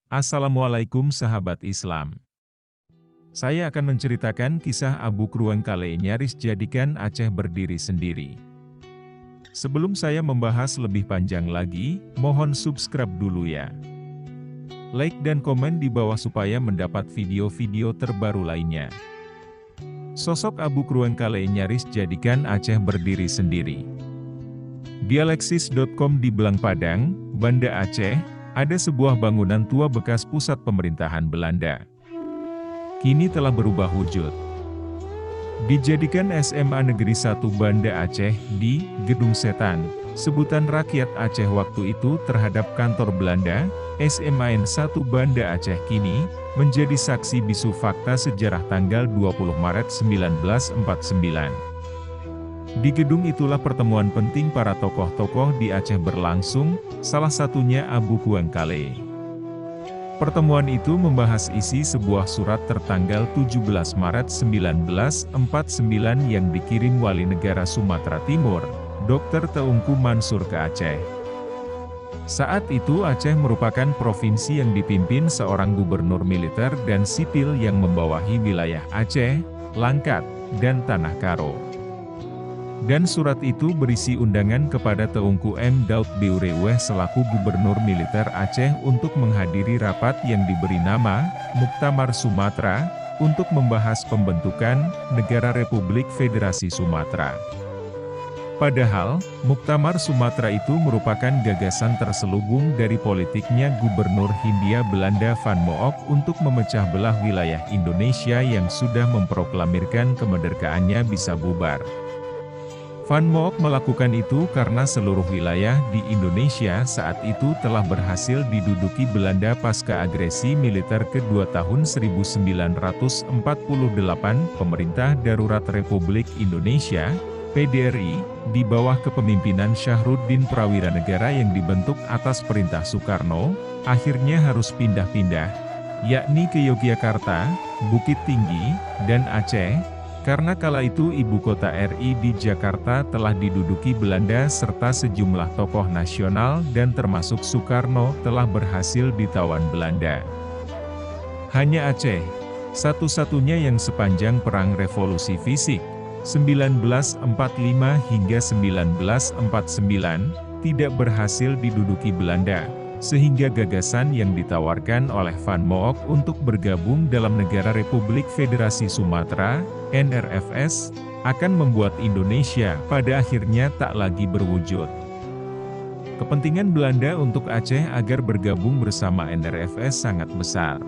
Assalamualaikum sahabat Islam. Saya akan menceritakan kisah Abu Kruengkale nyaris jadikan Aceh berdiri sendiri. Sebelum saya membahas lebih panjang lagi, mohon subscribe dulu ya. Like dan komen di bawah supaya mendapat video-video terbaru lainnya. Sosok Abu Kruengkale nyaris jadikan Aceh berdiri sendiri. Di Alexis.com di Belang Padang, Banda Aceh, ada sebuah bangunan tua bekas pusat pemerintahan Belanda. Kini telah berubah wujud. Dijadikan SMA Negeri 1 Banda Aceh di Gedung Setan, sebutan rakyat Aceh waktu itu terhadap kantor Belanda, SMA N1 Banda Aceh kini menjadi saksi bisu fakta sejarah tanggal 20 Maret 1949. Di gedung itulah pertemuan penting para tokoh-tokoh di Aceh berlangsung, salah satunya Abu Kruengkale. Pertemuan itu membahas isi sebuah surat tertanggal 17 Maret 1949 yang dikirim Wali Negara Sumatera Timur, Dr. Teungku Mansur ke Aceh. Saat itu Aceh merupakan provinsi yang dipimpin seorang gubernur militer dan sipil yang membawahi wilayah Aceh, Langkat, dan Tanah Karo. Dan surat itu berisi undangan kepada Teungku M. Daud Biureuweh selaku Gubernur Militer Aceh untuk menghadiri rapat yang diberi nama Muktamar Sumatera, untuk membahas pembentukan Negara Republik Federasi Sumatera. Padahal, Muktamar Sumatera itu merupakan gagasan terselubung dari politiknya Gubernur Hindia Belanda Van Mook untuk memecah belah wilayah Indonesia yang sudah memproklamirkan kemerdekaannya bisa bubar. Van Mook melakukan itu karena seluruh wilayah di Indonesia saat itu telah berhasil diduduki Belanda pasca agresi militer kedua tahun 1948. Pemerintah Darurat Republik Indonesia, PDRI, di bawah kepemimpinan Syahruddin Prawiranegara yang dibentuk atas perintah Soekarno, akhirnya harus pindah-pindah, yakni ke Yogyakarta, Bukit Tinggi, dan Aceh. Karena kala itu ibu kota RI di Jakarta telah diduduki Belanda serta sejumlah tokoh nasional dan termasuk Soekarno telah berhasil ditawan Belanda. Hanya Aceh, satu-satunya yang sepanjang Perang Revolusi Fisik, 1945 hingga 1949, tidak berhasil diduduki Belanda. Sehingga gagasan yang ditawarkan oleh Van Mook untuk bergabung dalam Negara Republik Federasi Sumatera, NRFS, akan membuat Indonesia pada akhirnya tak lagi berwujud. Kepentingan Belanda untuk Aceh agar bergabung bersama NRFS sangat besar.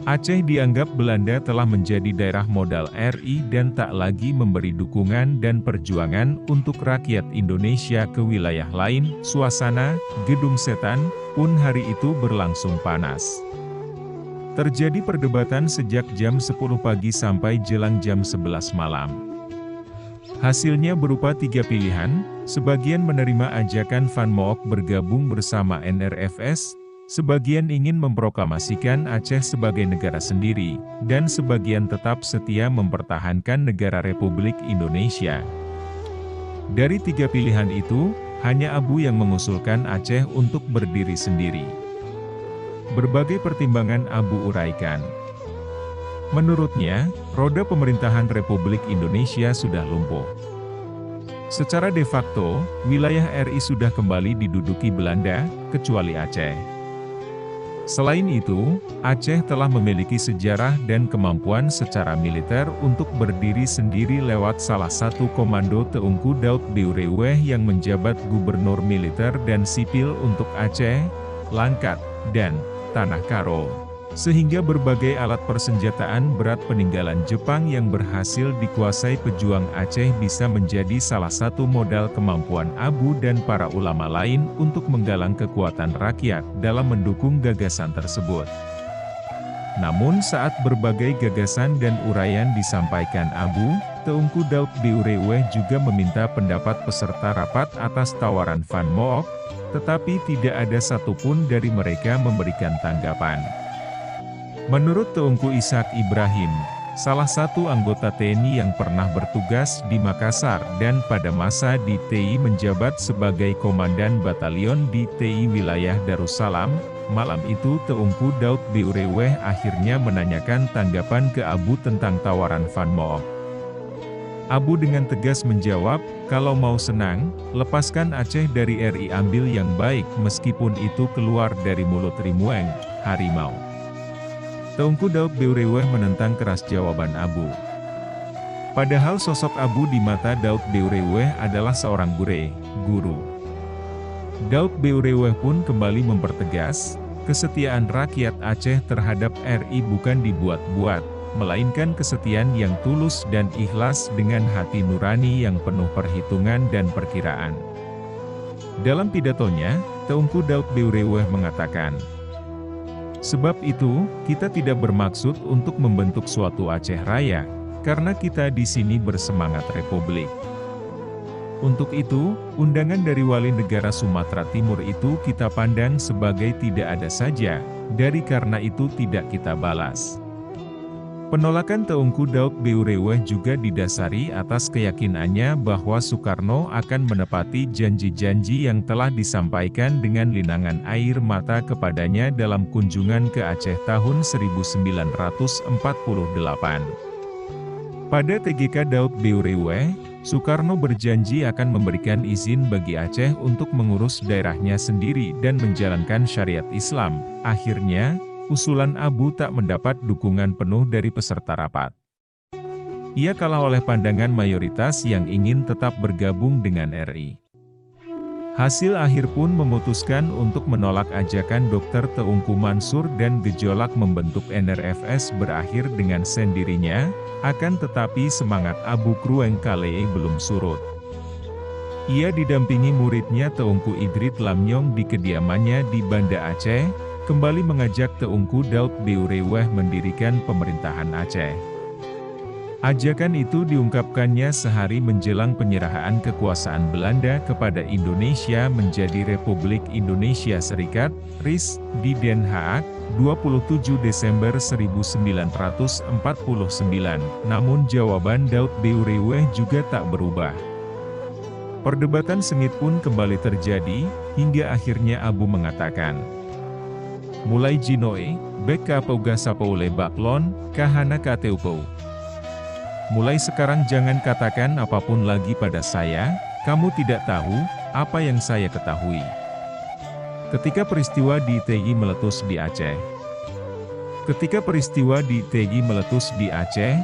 Aceh dianggap Belanda telah menjadi daerah modal RI dan tak lagi memberi dukungan dan perjuangan untuk rakyat Indonesia ke wilayah lain. Suasana Gedung Setan pun hari itu berlangsung panas. Terjadi perdebatan sejak jam 10 pagi sampai jelang jam 11 malam. Hasilnya berupa 3 pilihan, sebagian menerima ajakan Van Mook bergabung bersama NRFS, sebagian ingin memproklamasikan Aceh sebagai negara sendiri, dan sebagian tetap setia mempertahankan negara Republik Indonesia. Dari 3 pilihan itu, hanya Abu yang mengusulkan Aceh untuk berdiri sendiri. Berbagai pertimbangan Abu uraikan. Menurutnya, roda pemerintahan Republik Indonesia sudah lumpuh. Secara de facto, wilayah RI sudah kembali diduduki Belanda, kecuali Aceh. Selain itu, Aceh telah memiliki sejarah dan kemampuan secara militer untuk berdiri sendiri lewat salah satu komando Teungku Daud Biureuweh yang menjabat gubernur militer dan sipil untuk Aceh, Langkat, dan Tanah Karo. Sehingga berbagai alat persenjataan berat peninggalan Jepang yang berhasil dikuasai pejuang Aceh bisa menjadi salah satu modal kemampuan Abu dan para ulama lain untuk menggalang kekuatan rakyat dalam mendukung gagasan tersebut. Namun saat berbagai gagasan dan uraian disampaikan Abu, Teungku Daud Biureuweh juga meminta pendapat peserta rapat atas tawaran Van Mook, tetapi tidak ada satupun dari mereka memberikan tanggapan. Menurut Teungku Ishak Ibrahim, salah satu anggota TNI yang pernah bertugas di Makassar dan pada masa di TI menjabat sebagai Komandan Batalion di TI Wilayah Darussalam, Malam itu Teungku Daud Beureweh akhirnya menanyakan tanggapan ke Abu tentang tawaran Van Mook. Abu dengan tegas menjawab, kalau mau senang, lepaskan Aceh dari RI, ambil yang baik meskipun itu keluar dari mulut Rimueng, harimau. Teungku Daud Beureweh menentang keras jawaban Abu. Padahal sosok Abu di mata Daud Beureweh adalah seorang guru. Daud Beureweh pun kembali mempertegas, kesetiaan rakyat Aceh terhadap RI bukan dibuat-buat, melainkan kesetiaan yang tulus dan ikhlas dengan hati nurani yang penuh perhitungan dan perkiraan. Dalam pidatonya, Teungku Daud Beureweh mengatakan, sebab itu, kita tidak bermaksud untuk membentuk suatu Aceh Raya, karena kita di sini bersemangat republik. Untuk itu, undangan dari Wali Negara Sumatera Timur itu kita pandang sebagai tidak ada saja, dari karena itu tidak kita balas. Penolakan Teungku Daud Beureweh juga didasari atas keyakinannya bahwa Soekarno akan menepati janji-janji yang telah disampaikan dengan linangan air mata kepadanya dalam kunjungan ke Aceh tahun 1948. Pada TGK Daud Beureweh, Soekarno berjanji akan memberikan izin bagi Aceh untuk mengurus daerahnya sendiri dan menjalankan syariat Islam. Akhirnya, usulan Abu tak mendapat dukungan penuh dari peserta rapat. Ia kalah oleh pandangan mayoritas yang ingin tetap bergabung dengan RI. Hasil akhir pun memutuskan untuk menolak ajakan Dr. Teungku Mansur dan gejolak membentuk NRFS berakhir dengan sendirinya, akan tetapi semangat Abu Krueng Kalei belum surut. Ia didampingi muridnya Teungku Idrit Lamnyong di kediamannya di Banda Aceh, kembali mengajak Teungku Daud Beureweh mendirikan pemerintahan Aceh. Ajakan itu diungkapkannya sehari menjelang penyerahan kekuasaan Belanda kepada Indonesia menjadi Republik Indonesia Serikat, RIS, di Den Haag, 27 Desember 1949. Namun jawaban Daud Beureweh juga tak berubah. Perdebatan sengit pun kembali terjadi, hingga akhirnya Abu mengatakan, mulai Jinoe, bek kapauga sapaule baklon, kahana kateupau. Mulai sekarang jangan katakan apapun lagi pada saya, kamu tidak tahu, apa yang saya ketahui. Ketika peristiwa di TI meletus di Aceh.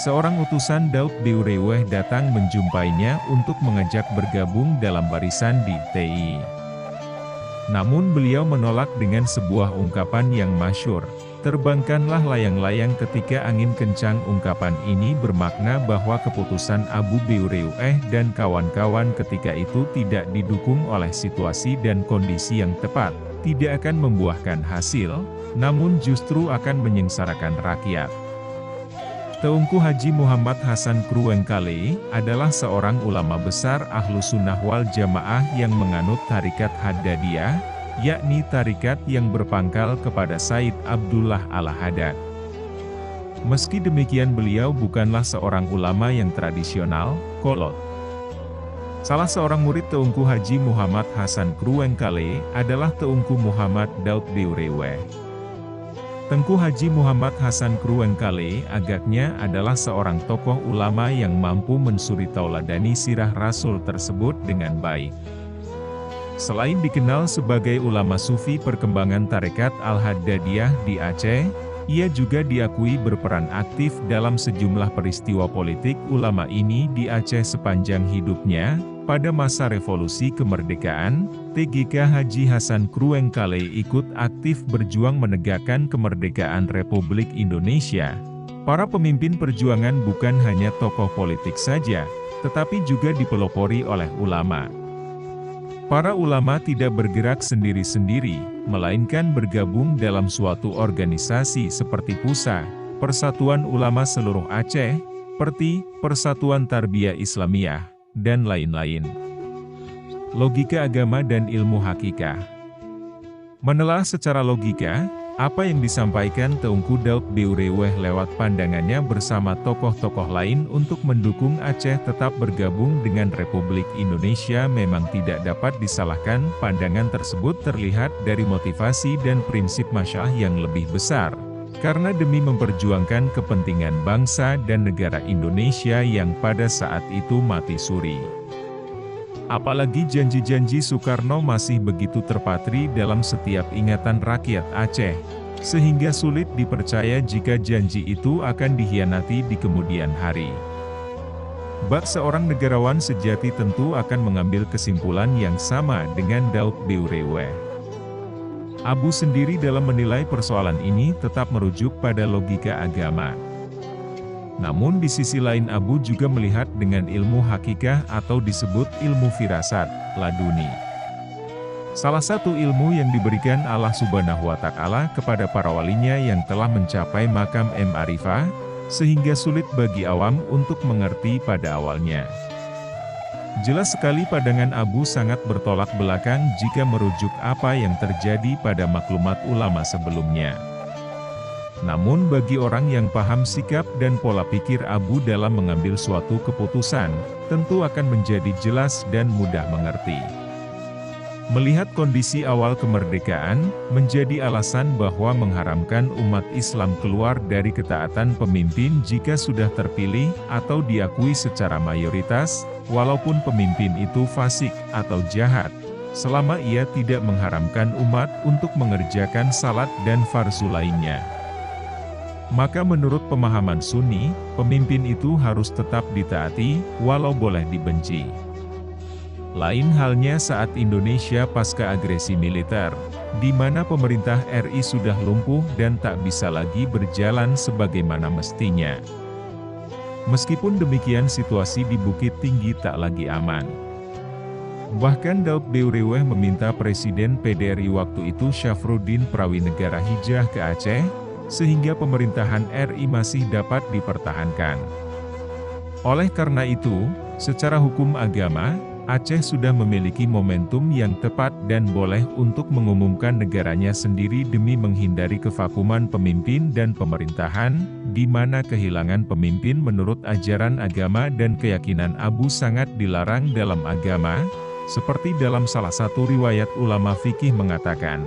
Seorang utusan Daud Beureweh datang menjumpainya untuk mengajak bergabung dalam barisan di TI. Namun beliau menolak dengan sebuah ungkapan yang masyhur, terbangkanlah layang-layang ketika angin kencang. Ungkapan ini bermakna bahwa keputusan Abu Beureweh dan kawan-kawan ketika itu tidak didukung oleh situasi dan kondisi yang tepat, tidak akan membuahkan hasil, namun justru akan menyengsarakan rakyat. Teungku Haji Muhammad Hasan Krueng Kalei adalah seorang ulama besar Ahlus Sunnah wal Jamaah yang menganut tarikat Haddadiyah, yakni tarikat yang berpangkal kepada Said Abdullah Al-Haddad. Meski demikian beliau bukanlah seorang ulama yang tradisional, kolot. Salah seorang murid Teungku Haji Muhammad Hasan Krueng Kalei adalah Teungku Muhammad Daud Beureweh. Teungku Haji Muhammad Hasan Krueng Kalei agaknya adalah seorang tokoh ulama yang mampu mensuri tauladani sirah Rasul tersebut dengan baik. Selain dikenal sebagai ulama sufi perkembangan tarekat Al-Haddadiyah di Aceh, ia juga diakui berperan aktif dalam sejumlah peristiwa politik. Ulama ini di Aceh sepanjang hidupnya. Pada masa revolusi kemerdekaan, TGK Haji Hasan Krueng Kalei ikut aktif berjuang menegakkan kemerdekaan Republik Indonesia. Para pemimpin perjuangan bukan hanya tokoh politik saja, tetapi juga dipelopori oleh ulama. Para ulama tidak bergerak sendiri-sendiri, melainkan bergabung dalam suatu organisasi seperti PUSA, Persatuan Ulama Seluruh Aceh, PERTI, Persatuan Tarbiyah Islamiyah, dan lain-lain. Logika agama dan ilmu hakikah. Menelah secara logika, Apa yang disampaikan Teungku Daud Biureweh lewat pandangannya bersama tokoh-tokoh lain untuk mendukung Aceh tetap bergabung dengan Republik Indonesia memang tidak dapat disalahkan. Pandangan tersebut terlihat dari motivasi dan prinsip masyarakat yang lebih besar. Karena demi memperjuangkan kepentingan bangsa dan negara Indonesia yang pada saat itu mati suri. Apalagi janji-janji Soekarno masih begitu terpatri dalam setiap ingatan rakyat Aceh, sehingga sulit dipercaya jika janji itu akan dikhianati di kemudian hari. Bak seorang negarawan sejati tentu akan mengambil kesimpulan yang sama dengan Daud Biureweh. Abu sendiri dalam menilai persoalan ini tetap merujuk pada logika agama. Namun di sisi lain Abu juga melihat dengan ilmu hakikah atau disebut ilmu firasat, laduni. Salah satu ilmu yang diberikan Allah Subhanahu wa Ta'ala kepada para walinya yang telah mencapai makam ma'rifah, sehingga sulit bagi awam untuk mengerti pada awalnya. Jelas sekali pandangan Abu sangat bertolak belakang jika merujuk apa yang terjadi pada maklumat ulama sebelumnya. Namun bagi orang yang paham sikap dan pola pikir Abu dalam mengambil suatu keputusan, tentu akan menjadi jelas dan mudah mengerti. Melihat kondisi awal kemerdekaan, menjadi alasan bahwa mengharamkan umat Islam keluar dari ketaatan pemimpin jika sudah terpilih atau diakui secara mayoritas, walaupun pemimpin itu fasik atau jahat, selama ia tidak mengharamkan umat untuk mengerjakan salat dan fardu lainnya. Maka menurut pemahaman Sunni, pemimpin itu harus tetap ditaati, walau boleh dibenci. Lain halnya saat Indonesia pasca agresi militer, di mana pemerintah RI sudah lumpuh dan tak bisa lagi berjalan sebagaimana mestinya. Meskipun demikian situasi di Bukit Tinggi tak lagi aman. Bahkan Daud Biureweh meminta Presiden PDRI waktu itu Syafruddin Prawinegara hijrah ke Aceh, sehingga pemerintahan RI masih dapat dipertahankan. Oleh karena itu, secara hukum agama, Aceh sudah memiliki momentum yang tepat dan boleh untuk mengumumkan negaranya sendiri demi menghindari kevakuman pemimpin dan pemerintahan, di mana kehilangan pemimpin menurut ajaran agama dan keyakinan Abu sangat dilarang dalam agama, seperti dalam salah satu riwayat ulama fikih mengatakan,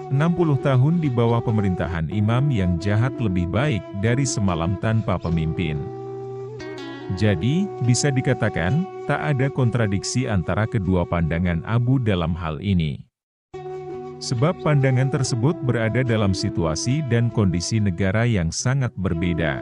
60 tahun di bawah pemerintahan imam yang jahat lebih baik dari semalam tanpa pemimpin. Jadi, bisa dikatakan, tak ada kontradiksi antara kedua pandangan Abu dalam hal ini. Sebab pandangan tersebut berada dalam situasi dan kondisi negara yang sangat berbeda.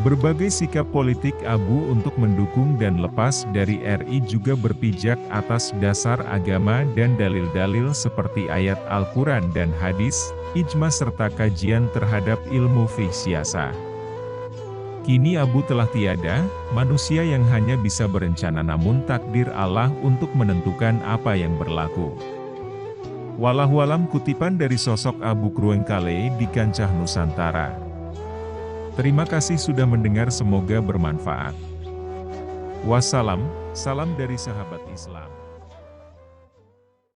Berbagai sikap politik Abu untuk mendukung dan lepas dari RI juga berpijak atas dasar agama dan dalil-dalil seperti ayat Al-Quran dan hadis, ijma serta kajian terhadap ilmu fiqh siasah. Kini Abu telah tiada, manusia yang hanya bisa berencana namun takdir Allah untuk menentukan apa yang berlaku. Wallahualam. Kutipan dari sosok Abu Krueng Kale di kancah Nusantara. Terima kasih sudah mendengar, semoga bermanfaat. Wassalam, salam dari sahabat Islam.